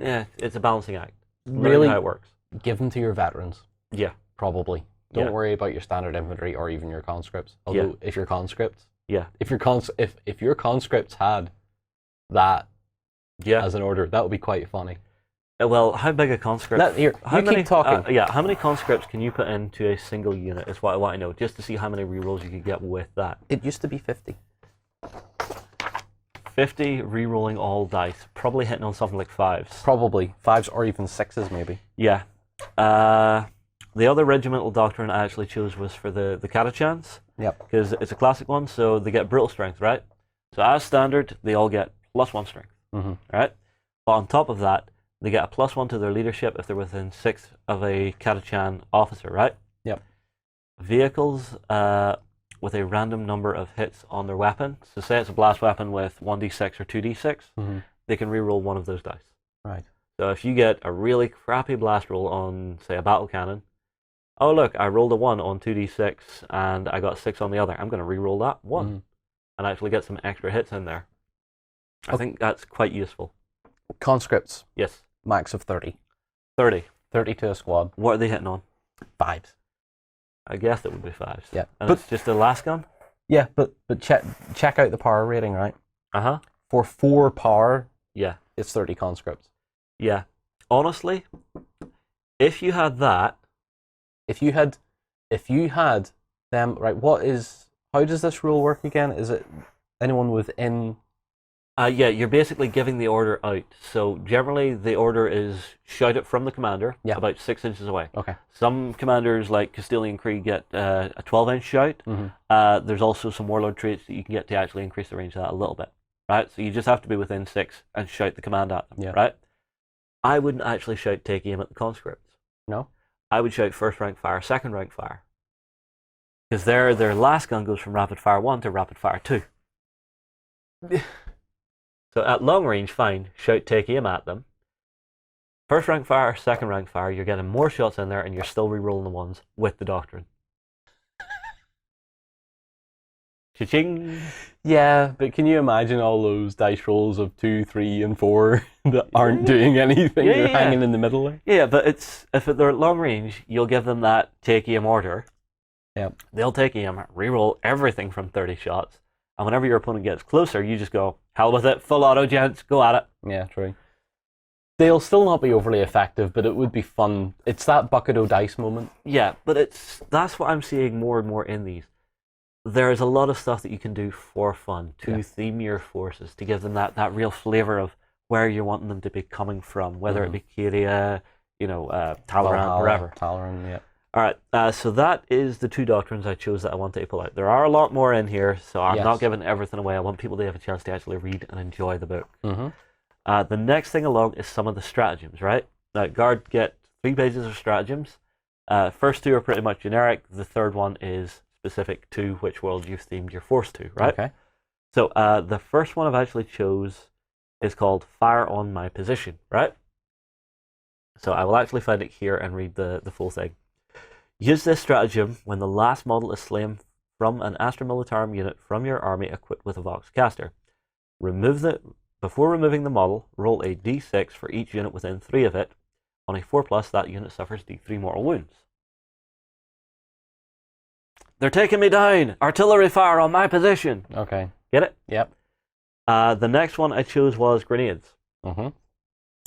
Yeah, it's a balancing act. Really, how it works. Give them to your veterans. Yeah. Probably. Don't worry about your standard infantry or even your conscripts. Although if your conscripts, if your conscripts had that as an order, that would be quite funny. Well, how big a conscript? Keep talking. How many conscripts can you put into a single unit is what I want to know, just to see how many rerolls you could get with that. It used to be 50. 50 rerolling all dice, probably hitting on something like 5s. Probably 5s or even 6s, maybe. Yeah. The other regimental doctrine I actually chose was for the Cadians. Yep. Because it's a classic one, so they get brutal strength, right? So as standard, they all get +1 strength, right? But on top of that, they get a +1 to their leadership if they're within 6 of a Cadian officer, right? Yep. Vehicles with a random number of hits on their weapon. So say it's a blast weapon with 1d6 or 2d6, they can reroll one of those dice. Right. So if you get a really crappy blast roll on, say, a battle cannon, oh look, I rolled a 1 on 2d6 and I got 6 on the other, I'm going to reroll that 1 and actually get some extra hits in there. I think that's quite useful. Conscripts. Yes. Max of 30. 30. 30 to a squad. What are they hitting on? 5s. I guess it would be 5s. Yeah. And it's just a Lascannon? Yeah, but check out the power rating, right? Uh-huh. For 4 power, it's 30 conscripts. Yeah. Honestly, if you had that... If you had them, right, how does this rule work again? Is it anyone within... you're basically giving the order out. So generally the order is shout it from the commander about 6 inches away. Okay. Some commanders like Castilian Krieg get a 12-inch shout. There's also some Warlord traits that you can get to actually increase the range of that a little bit. Right? So you just have to be within 6 and shout the command at them. Right? I wouldn't actually shout take aim at the conscripts. No? I would shout first rank fire, second rank fire. Because their last gun goes from rapid fire 1 to rapid fire 2. So at long range, fine, shout take aim at them. First rank fire, second rank fire, you're getting more shots in there and you're still rerolling the ones with the doctrine. Cha-ching! Yeah, but can you imagine all those dice rolls of 2, 3, and 4 that aren't doing anything? They're hanging in the middle there. Yeah, but if they're at long range, you'll give them that take aim order. Yep. They'll take aim, reroll everything from 30 shots, and whenever your opponent gets closer, you just go, hell with it, full auto, gents, go at it. Yeah, true. They'll still not be overly effective, but it would be fun. It's that bucket o' dice moment. Yeah, but that's what I'm seeing more and more in these. There is a lot of stuff that you can do for fun to theme your forces, to give them that real flavor of where you're wanting them to be coming from, whether it be Cadia, Talleyrand, wherever. Talleyrand, yeah. All right, so that is the 2 doctrines I chose that I wanted to pull out. There are a lot more in here, so I'm not giving everything away. I want people to have a chance to actually read and enjoy the book. The next thing along is some of the stratagems, right? Now, Guard get 3 pages of stratagems. First 2 are pretty much generic. The third one is specific to which world you've themed your force to, right? Okay. So the first one I've actually chose is called Fire on My Position, right? So I will actually find it here and read the full thing. Use this stratagem when the last model is slain from an Astra Militarum unit from your army equipped with a Vox caster. Before removing the model, roll a d6 for each unit within 3 of it. On a 4+, that unit suffers d3 mortal wounds. They're taking me down! Artillery fire on my position! Okay. Get it? Yep. The next one I chose was grenades.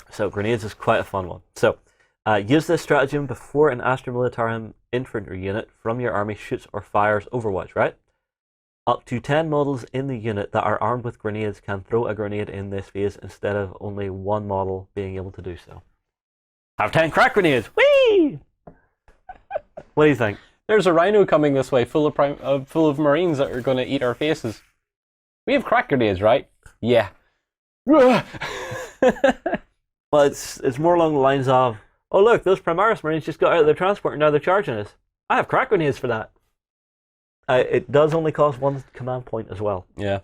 So grenades is quite a fun one. So use this stratagem before an Astra Militarum infantry unit from your army shoots or fires Overwatch, right? Up to 10 models in the unit that are armed with grenades can throw a grenade in this phase instead of only 1 model being able to do so. Have 10 crack grenades! Whee! What do you think? There's a rhino coming this way full of Marines that are going to eat our faces. We have crack grenades, right? Yeah. Well, it's more along the lines of, oh look, those Primaris Marines just got out of their transport and now they're charging us. I have crack grenades for that. It does only cost 1 command point as well. Yeah.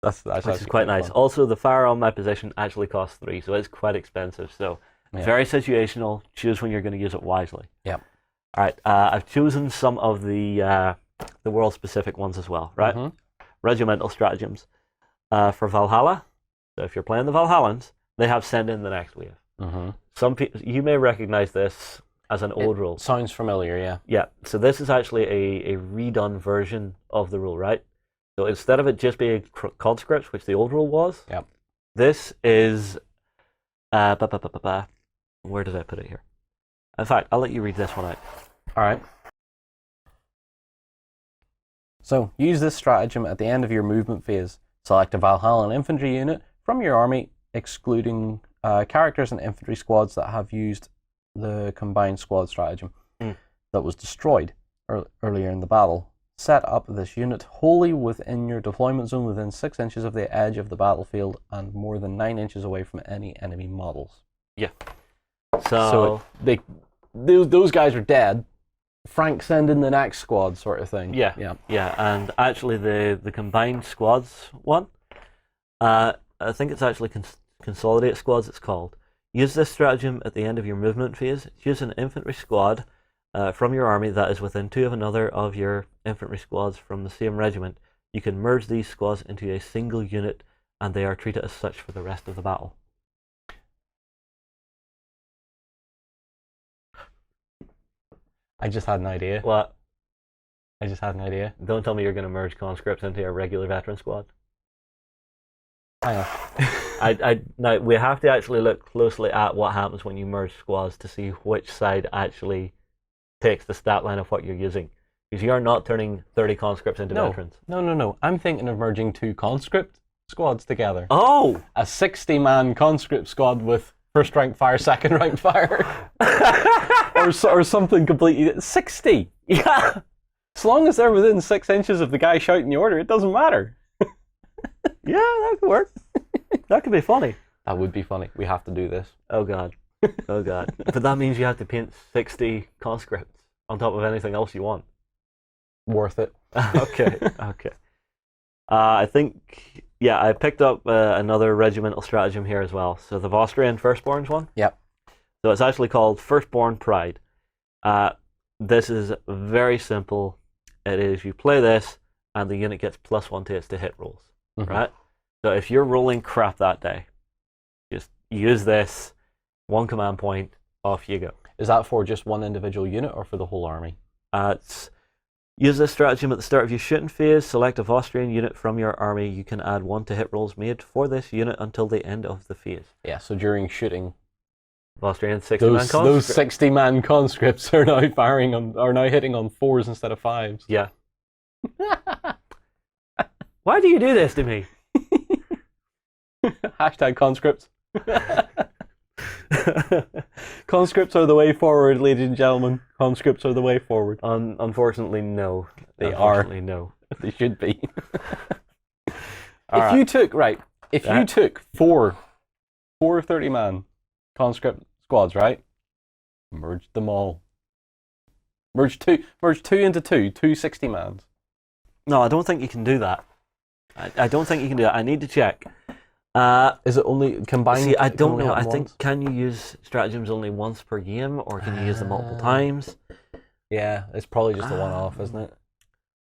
That's which is quite nice. Fun. Also, the fire on my position actually costs 3, so it's quite expensive. So very situational. Choose when you're going to use it wisely. Yeah. All right. I've chosen some of the world-specific ones as well, right? Regimental stratagems. For Valhalla, so if you're playing the Valhallans, they have send in the next wave. Some people, you may recognize this as an old rule. Sounds familiar, yeah. Yeah, so this is actually a redone version of the rule, right? So instead of it just being conscripts, which the old rule was, this is... where did I put it here? In fact, I'll let you read this one out. All right. So, use this stratagem at the end of your movement phase. Select a Valhallan infantry unit from your army, excluding characters and infantry squads that have used the combined squad stratagem that was destroyed earlier in the battle. Set up this unit wholly within your deployment zone within 6 inches of the edge of the battlefield and more than 9 inches away from any enemy models. Yeah. So those guys are dead. Frank, send in the next squad, sort of thing. Yeah. And actually, the combined squads one, I think it's actually consolidate squads. It's called. Use this stratagem at the end of your movement phase. Choose an infantry squad from your army that is within 2 of another of your infantry squads from the same regiment. You can merge these squads into a single unit, and they are treated as such for the rest of the battle. I just had an idea. What? I just had an idea. Don't tell me you're going to merge conscripts into a regular veteran squad. Hang on. Now, we have to actually look closely at what happens when you merge squads to see which side actually takes the stat line of what you're using. Because you are not turning 30 conscripts into veterans. No. I'm thinking of merging 2 conscript squads together. Oh! A 60-man conscript squad with first rank fire, second rank fire. or something completely... 60! Yeah! As long as they're within 6 inches of the guy shouting the order, it doesn't matter. Yeah, that could work. That could be funny. That would be funny. We have to do this. Oh god. Oh god. But that means you have to paint 60 conscripts on top of anything else you want. Worth it. Okay. I think, I picked up another regimental stratagem here as well. So the Austrian Firstborns one. Yep. So it's actually called Firstborn Pride. This is very simple. It is you play this, and the unit gets +1 to its to hit rolls. Right? So if you're rolling crap that day, just use this, 1 command point, off you go. Is that for just one individual unit or for the whole army? Use this stratagem at the start of your shooting phase. Select a Austrian unit from your army. You can add 1 to hit rolls made for this unit until the end of the phase. Yeah, so during shooting, Austrian 60-man Those 60-man conscripts are now hitting on 4s instead of 5s. Yeah. Why do you do this to me? Hashtag conscripts. Conscripts are the way forward, ladies and gentlemen. Conscripts are the way forward. Unfortunately, no. Unfortunately, no. They should be. If you took four 30-man conscript squads, right? Merged them all. Merge two into two 60-mans. No, I don't think you can do that. I don't think you can do that. I need to check. Is it only combined? See, I don't know. I think, can you use stratagems only once per game, or can you use them multiple times? Yeah, it's probably just a one-off, isn't it?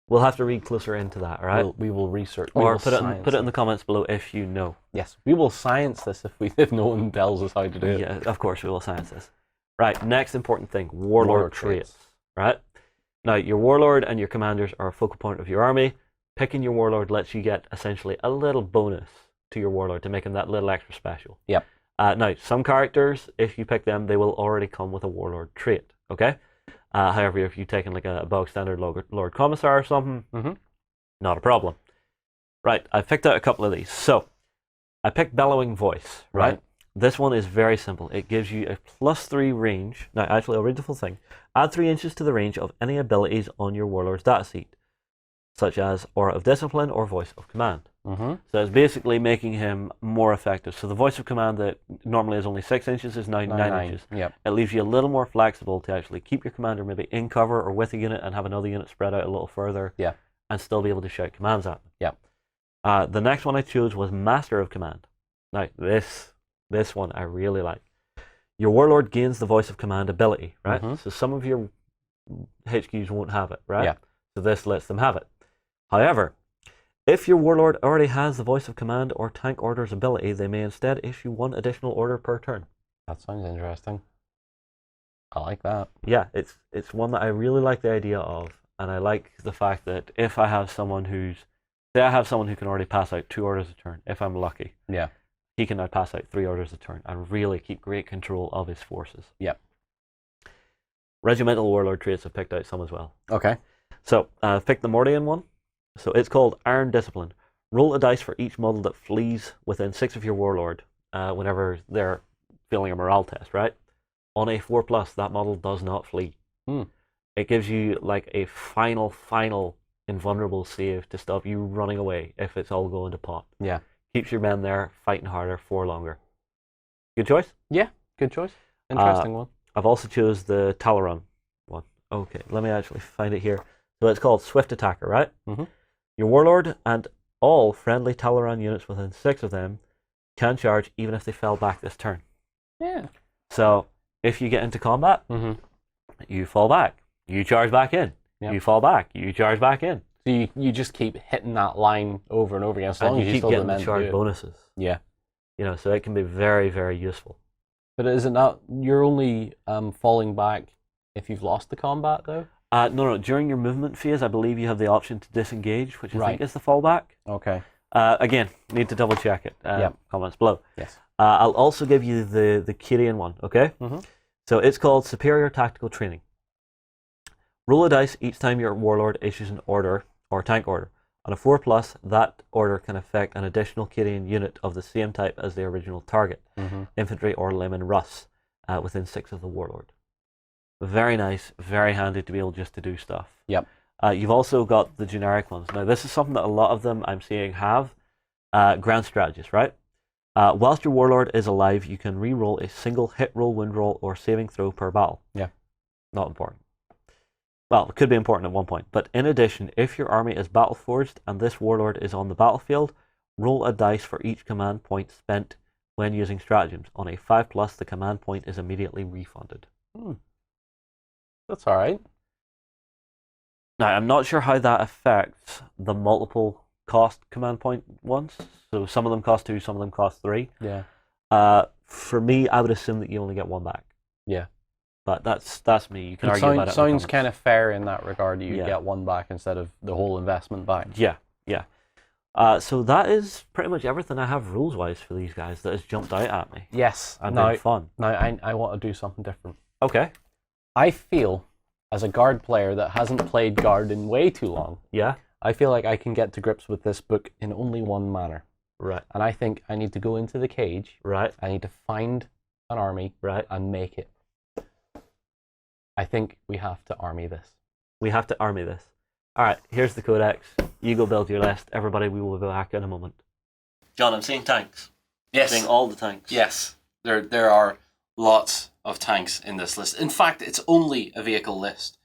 We'll have to read closer into that, right? We will research. Or put it in the comments below if you know. Yes, we will science this if no one tells us how to do it. Yeah, of course we will science this. Right, next important thing, Warlord traits. Right? Now, your Warlord and your commanders are a focal point of your army. Picking your Warlord lets you get essentially a little bonus to your Warlord to make him that little extra special. Yep. Now, some characters, if you pick them, they will already come with a Warlord trait, okay? However, if you've taken like a bog standard Lord Commissar or something, not a problem. Right, I picked out a couple of these. So, I picked Bellowing Voice, right? This one is very simple. It gives you a +3 range. Now, actually, I'll read the full thing. Add 3 inches to the range of any abilities on your Warlord's dataseet, such as Aura of Discipline or Voice of Command. So it's basically making him more effective. So the Voice of Command that normally is only 6 inches is now 9 inches. Yep. It leaves you a little more flexible to actually keep your commander maybe in cover or with a unit and have another unit spread out a little further. Yeah. And still be able to shout commands at them. Yeah. The next one I chose was Master of Command. Now, this one I really like. Your Warlord gains the Voice of Command ability, right? So some of your HQs won't have it, right? Yeah. So this lets them have it. However, if your Warlord already has the Voice of Command or Tank Orders ability, they may instead issue 1 additional order per turn. That sounds interesting. I like that. Yeah, it's one that I really like the idea of, and I like the fact that if I have someone who can already pass out 2 orders a turn, if I'm lucky. Yeah. He can now pass out 3 orders a turn and really keep great control of his forces. Yep. Regimental Warlord traits, I've picked out some as well. Okay. So, I've picked the Mordian one. So it's called Iron Discipline. Roll a dice for each model that flees within 6 of your Warlord whenever they're failing a morale test, right? On a 4+, that model does not flee. It gives you like a final invulnerable save to stop you running away if it's all going to pot. Yeah. Keeps your men there fighting harder for longer. Good choice? Yeah, good choice. Interesting one. I've also chose the Talaran one. Okay, let me actually find it here. So it's called Swift Attacker, right? Your Warlord and all friendly Talaran units within 6 of them can charge even if they fell back this turn. Yeah. So if you get into combat, you fall back, you charge back in. Yep. You fall back, you charge back in. So you just keep hitting that line over and over again as long as you keep getting the charge bonuses. Yeah. You know, so it can be very, very useful. But is it not, you're only falling back if you've lost the combat though? No. During your movement phase, I believe you have the option to disengage, which I think is the fallback. Okay. Again, need to double check it. Comments below. Yes. I'll also give you the Cadian one, okay? So it's called Superior Tactical Training. Roll a dice each time your Warlord issues an order or tank order. On a 4+, that order can affect an additional Cadian unit of the same type as the original target, infantry or Leman Russ, within 6 of the Warlord. Very nice, very handy to be able just to do stuff. Yep. You've also got the generic ones. Now, this is something that a lot of them I'm seeing have. Grand Strategist, right? Whilst your Warlord is alive, you can re-roll a single hit roll, wound roll, or saving throw per battle. Yeah. Not important. Well, it could be important at one point. But in addition, if your army is battle forged and this Warlord is on the battlefield, roll a dice for each command point spent when using stratagems. On a 5+, the command point is immediately refunded. That's all right. Now, I'm not sure how that affects the multiple cost command point ones. So some of them cost 2, some of them cost 3. Yeah. For me, I would assume that you only get 1 back. Yeah. But that's me. You can argue about it. Sounds kind of fair in that regard. You get 1 back instead of the whole investment back. Yeah. So that is pretty much everything I have rules-wise for these guys that has jumped out at me. Yes. And been fun. Now, I want to do something different. Okay. I feel, as a Guard player that hasn't played Guard in way too long, Yeah. I feel like I can get to grips with this book in only one manner. Right. And I think I need to go into the cage. Right. I need to find an army. Right. And make it. I think we have to army this. We have to army this. All right, here's the codex. You go build your list. Everybody, we will be back in a moment. John, I'm seeing tanks. Yes. I'm seeing all the tanks. Yes. There are lots of tanks in this list. In fact, it's only a vehicle list.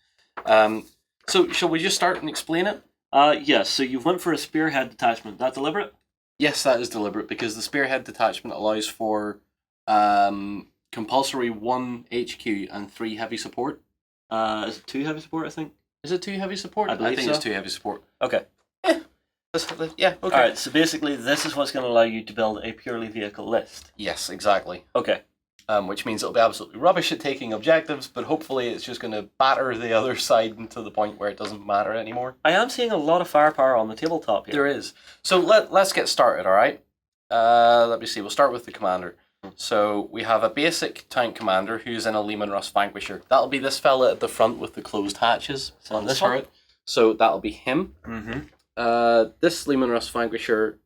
So shall we just start and explain it? Yes, so you've went for a Spearhead Detachment. That deliberate? Yes, that is deliberate because the Spearhead Detachment allows for compulsory 1 HQ and 3 heavy support. Is it 2 heavy support, I think? Is it 2 heavy support? I believe think so. it's 2 heavy support. Okay. Yeah, okay. Alright, so basically this is what's going to allow you to build a purely vehicle list. Yes, exactly. Okay. Which means it'll be absolutely rubbish at taking objectives, but hopefully it's just going to batter the other side to the point where it doesn't matter anymore. I am seeing a lot of firepower on the tabletop here. There is. So let's get started, alright? Let me see, we'll start with the commander. So we have a basic tank commander who's in a Leman Russ Vanquisher. That'll be this fella at the front with the closed hatches on this turret. So that'll be him. Mm-hmm. This Leman Russ Vanquisher,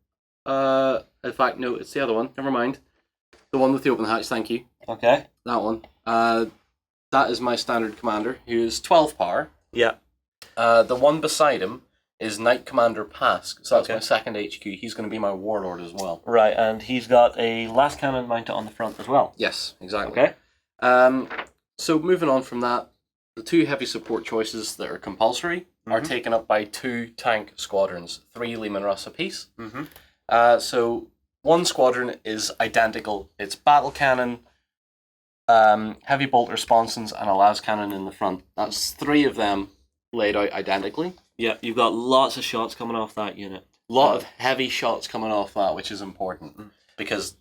in fact, no, it's the other one. Never mind. The one with the open hatch, thank you. Okay. That one. That is my standard commander, who is 12 power. Yeah. The one beside him is Knight Commander Pask, so that's Okay. my second HQ. He's going to be my Warlord as well. Right, and he's got a Lascannon mounted on the front as well. Yes, exactly. Okay. So moving on from that, the 2 heavy support choices that are compulsory are taken up by 2 tank squadrons, 3 Leman Russ apiece. Mm-hmm. So one squadron is identical. It's battle cannon, heavy bolt responsons, and a Lascannon in the front. That's 3 of them laid out identically. Yeah, you've got lots of shots coming off that unit. A lot of heavy shots coming off that, which is important. Because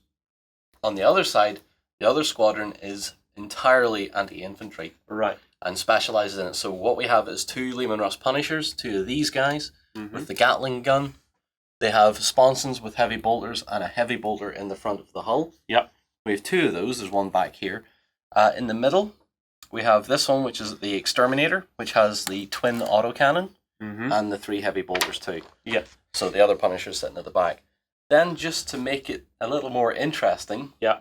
on the other side, the other squadron is entirely anti-infantry. Right. And specialises in it. So what we have is 2 Leman Russ Punishers, 2 of these guys, with the Gatling gun. They have sponsons with heavy bolters and a heavy bolter in the front of the hull. Yep. We have 2 of those, there's one back here. In the middle, we have this one, which is the Exterminator, which has the twin autocannon. And the 3 heavy bolters too. Yeah. So the other Punisher's sitting at the back. Then, just to make it a little more interesting, Yeah.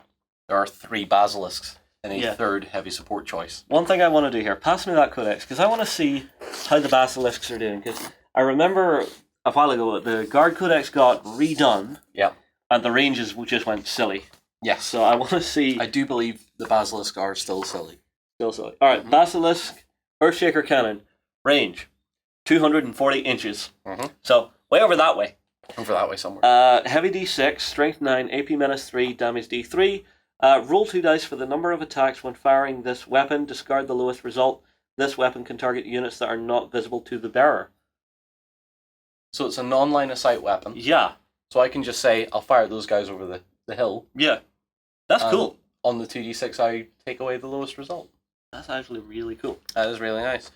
there are 3 Basilisks in a Yeah. third heavy support choice. One thing I want to do here, pass me that codex, because I want to see how the Basilisks are doing. Because I remember a while ago, the Guard Codex got redone. Yeah. And the ranges just went silly. Yes. So I want to see... I do believe the Basilisk are still silly. Still silly. Alright, Basilisk, Earthshaker Cannon, range, 240 inches. So, way over that way. Over that way somewhere. Heavy D6, Strength 9, AP Menace 3, Damage D3. Roll 2 dice for the number of attacks when firing this weapon. Discard the lowest result. This weapon can target units that are not visible to the bearer. So it's a non-line of sight weapon. Yeah. So I can just say, I'll fire those guys over the hill. Yeah. That's cool. On the 2d6, I take away the lowest result. That's actually really cool. That is really nice.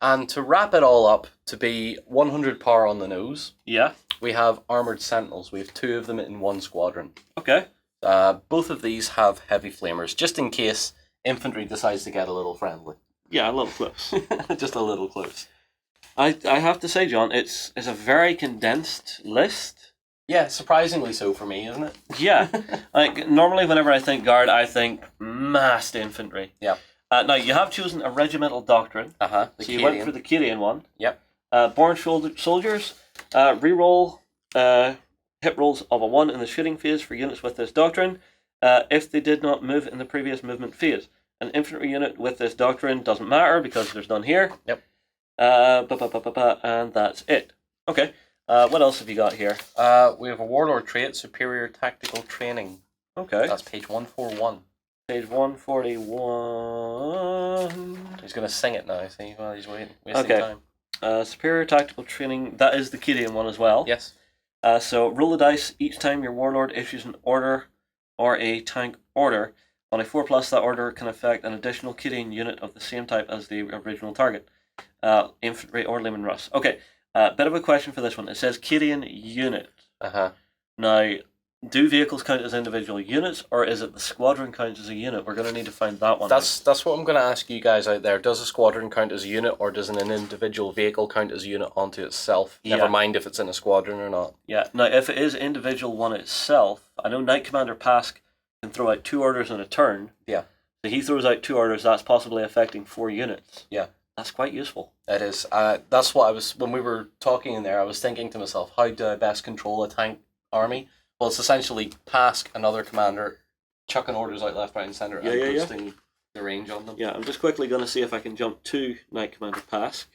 And to wrap it all up, to be 100 power on the nose, Yeah. we have armoured sentinels. We have 2 of them in one squadron. Okay. Both of these have heavy flamers, just in case infantry decides to get a little friendly. Yeah, a little close. Just a little close. I have to say, John, it's a very condensed list. Yeah, surprisingly so for me, isn't it? Yeah. Like, normally whenever I think Guard, I think massed infantry. Yeah. Now, you have chosen a regimental doctrine. The So you went for the Cadian one. Yep. Born soldiers, reroll hit rolls of a 1 in the shooting phase for units with this doctrine if they did not move in the previous movement phase. An infantry unit with this doctrine doesn't matter because there's none here. Yep. And that's it. Okay. What else have you got here? We have a Warlord trait, Superior Tactical Training. Okay. That's page 141. Page 141. He's going to sing it now, see, while he's wasting time. Superior Tactical Training, that is the Cadian one as well. Yes. So roll the dice each time your Warlord issues an order or a tank order. On a 4+, that order can affect an additional Cadian unit of the same type as the original target. Infantry or Leman Russ. Okay, bit of a question for this one. It says Cadian unit. Now, do vehicles count as individual units, or is it the squadron count as a unit? We're going to need to find that one. That's what I'm going to ask you guys out there. Does a squadron count as a unit, or does an individual vehicle count as a unit onto itself? Yeah. Never mind if it's in a squadron or not. Yeah. Now, if it is individual one itself, I know Knight Commander Pask can throw out 2 orders in a turn. Yeah. So he throws out 2 orders. That's possibly affecting 4 units. Yeah. That's quite useful. It is. That's what I was, when we were talking in there, I was thinking to myself, how do I best control a tank army? Well, it's essentially Pask, another commander, chucking orders out left, right, and centre, and boosting the range on them. Yeah, I'm just quickly going to see if I can jump to Knight Commander Pask.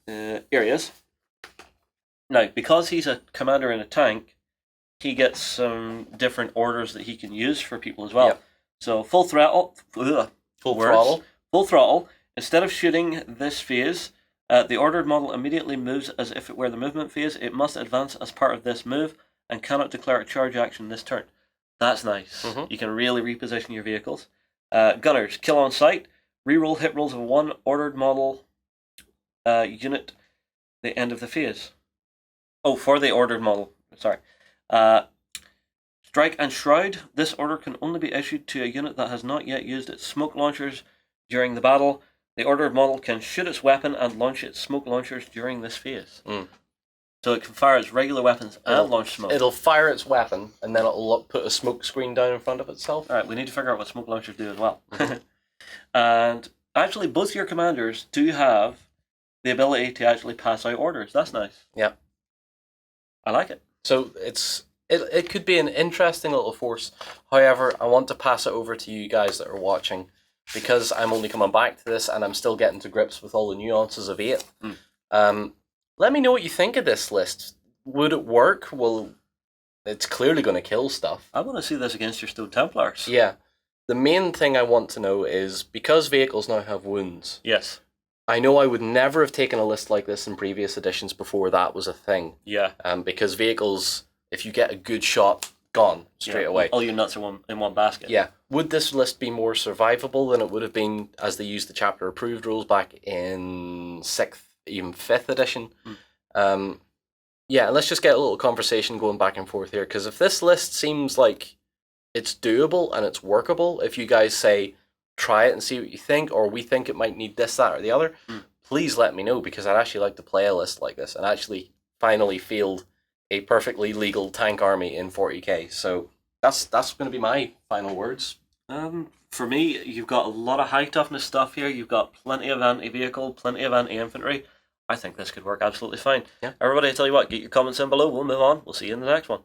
Here he is. Now, because he's a commander in a tank, he gets some different orders that he can use for people as well. Yep. So, full throttle. Throttle. Full throttle. Instead of shooting this phase, the ordered model immediately moves as if it were the movement phase. It must advance as part of this move and cannot declare a charge action this turn. That's nice. You can really reposition your vehicles. Gunners, kill on sight. Reroll hit rolls of 1 ordered model unit the end of the phase. Oh, for the ordered model. Sorry. Strike and Shroud. This order can only be issued to a unit that has not yet used its smoke launchers during the battle. The ordered model can shoot its weapon and launch its smoke launchers during this phase. So it can fire its regular weapons and launch smoke. It'll fire its weapon, and then it'll put a smoke screen down in front of itself. Alright, we need to figure out what smoke launchers do as well. And actually, both your commanders do have the ability to actually pass out orders. That's nice. Yeah. I like it. So it could be an interesting little force. However, I want to pass it over to you guys that are watching, because I'm only coming back to this and I'm still getting to grips with all the nuances of 8. Let me know what you think of this list. Would it work? Well, it's clearly going to kill stuff. I want to see this against your Stone Templars. Yeah. The main thing I want to know is, because vehicles now have wounds. Yes. I know I would never have taken a list like this in previous editions before that was a thing. Yeah. Because vehicles, if you get a good shot, gone straight away. All your nuts are in one basket. Yeah. Would this list be more survivable than it would have been as they used the chapter approved rules back in 6th, even 5th edition? Yeah, let's just get a little conversation going back and forth here, because if this list seems like it's doable and it's workable, if you guys say try it and see what you think, or we think it might need this, that, or the other, please let me know, because I'd actually like to play a list like this and actually finally field a perfectly legal tank army in 40k. So that's going to be my final words. For me, you've got a lot of high toughness stuff here. You've got plenty of anti-vehicle, plenty of anti-infantry. I think this could work absolutely fine. Yeah. Everybody, I tell you what, get your comments in below. We'll move on. We'll see you in the next one.